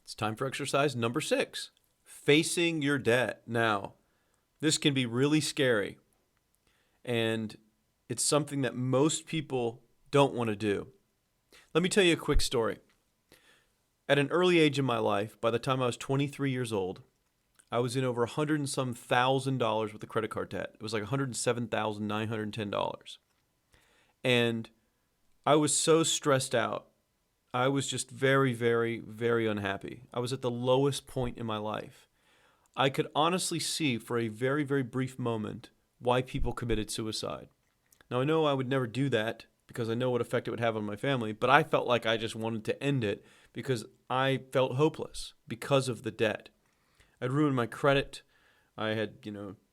It's time for exercise number 6, facing your debt. Now, this can be really scary, and it's something that most people don't want to do. Let me tell you a quick story. At an early age in my life, by the time I was 23 years old, I was in over $100 and some thousand dollars with a credit card debt. It was like $107,910. And I was so stressed out. I was just very, very, very unhappy. I was at the lowest point in my life. I could honestly see for a very, very brief moment why people committed suicide. Now, I know I would never do that because I know what effect it would have on my family, but I felt like I just wanted to end it because I felt hopeless because of the debt. I'd ruined my credit. I had,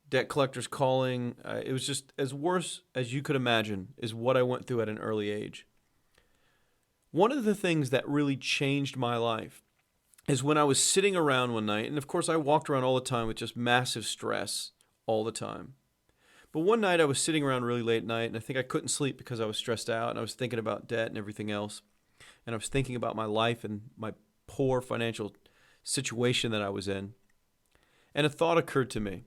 debt collectors calling. It was just as worse as you could imagine is what I went through at an early age. One of the things that really changed my life is when I was sitting around one night, and of course I walked around all the time with just massive stress all the time. But one night I was sitting around really late at night, and I think I couldn't sleep because I was stressed out, and I was thinking about debt and everything else. And I was thinking about my life and my poor financial situation that I was in. And a thought occurred to me.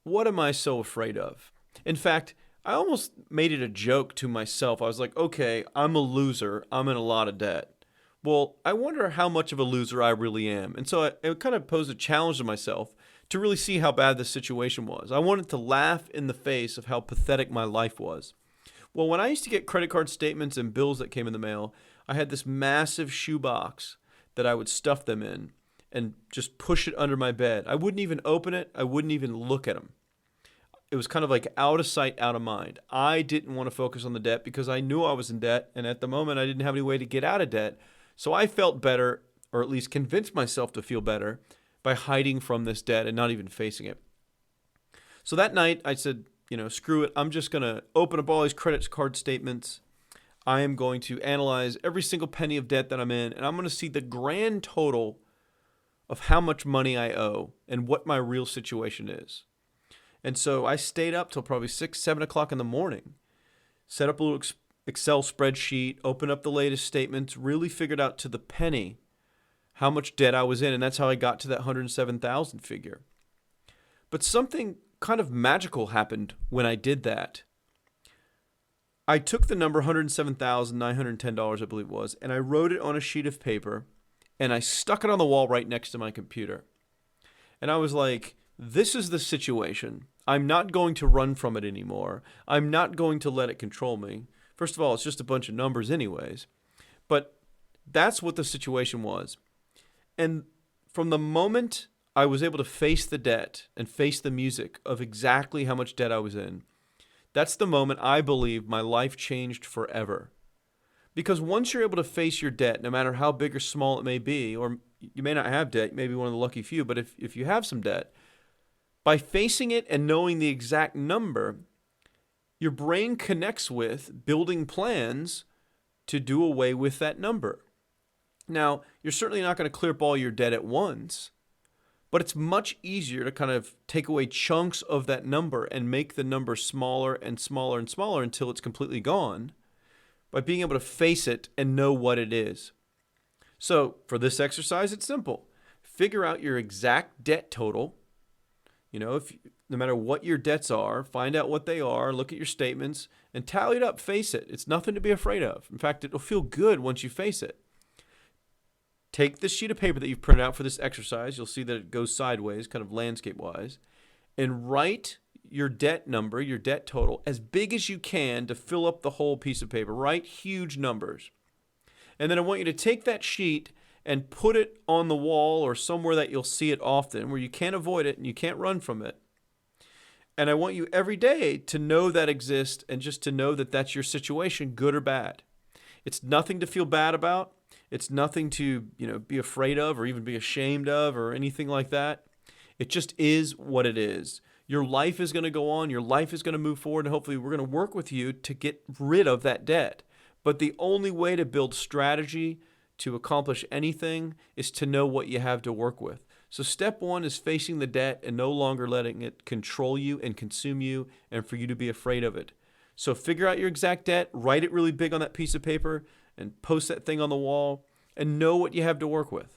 What am I so afraid of? In fact, I almost made it a joke to myself. I was like, okay, I'm a loser. I'm in a lot of debt. Well, I wonder how much of a loser I really am. And so I kind of posed a challenge to myself to really see how bad this situation was. I wanted to laugh in the face of how pathetic my life was. Well, when I used to get credit card statements and bills that came in the mail, I had this massive shoebox that I would stuff them in and just push it under my bed. I wouldn't even open it. I wouldn't even look at them. It was kind of like out of sight, out of mind. I didn't want to focus on the debt because I knew I was in debt, and at the moment I didn't have any way to get out of debt. So I felt better, or at least convinced myself to feel better, by hiding from this debt and not even facing it. So that night I said, screw it. I'm just going to open up all these credit card statements. I am going to analyze every single penny of debt that I'm in, and I'm going to see the grand total of how much money I owe and what my real situation is. And so I stayed up till probably 6, 7 o'clock in the morning, set up a little Excel spreadsheet, opened up the latest statements, really figured out to the penny how much debt I was in, and that's how I got to that 107,000 figure. But something kind of magical happened when I did that. I took the number $107,910, I believe it was, and I wrote it on a sheet of paper, and I stuck it on the wall right next to my computer. And I was like, this is the situation. I'm not going to run from it anymore. I'm not going to let it control me. First of all, it's just a bunch of numbers anyways. But that's what the situation was. And from the moment I was able to face the debt and face the music of exactly how much debt I was in, that's the moment I believe my life changed forever. Because once you're able to face your debt, no matter how big or small it may be, or you may not have debt, you may be one of the lucky few, but if you have some debt, by facing it and knowing the exact number, your brain connects with building plans to do away with that number. Now, you're certainly not going to clear up all your debt at once, but it's much easier to kind of take away chunks of that number and make the number smaller and smaller and smaller until it's completely gone by being able to face it and know what it is. So for this exercise, it's simple. Figure out your exact debt total. No matter what your debts are, find out what they are, look at your statements, and tally it up, face it. It's nothing to be afraid of. In fact, it'll feel good once you face it. Take this sheet of paper that you've printed out for this exercise. You'll see that it goes sideways, kind of landscape-wise, and write your debt number, your debt total, as big as you can to fill up the whole piece of paper. Write huge numbers. And then I want you to take that sheet and put it on the wall or somewhere that you'll see it often, where you can't avoid it and you can't run from it. And I want you every day to know that exists and just to know that that's your situation, good or bad. It's nothing to feel bad about. It's nothing to, be afraid of or even be ashamed of or anything like that. It just is what it is. Your life is going to go on. Your life is going to move forward. And hopefully we're going to work with you to get rid of that debt. But the only way to build strategy to accomplish anything is to know what you have to work with. So step 1 is facing the debt and no longer letting it control you and consume you and for you to be afraid of it. So figure out your exact debt, write it really big on that piece of paper and post that thing on the wall and know what you have to work with.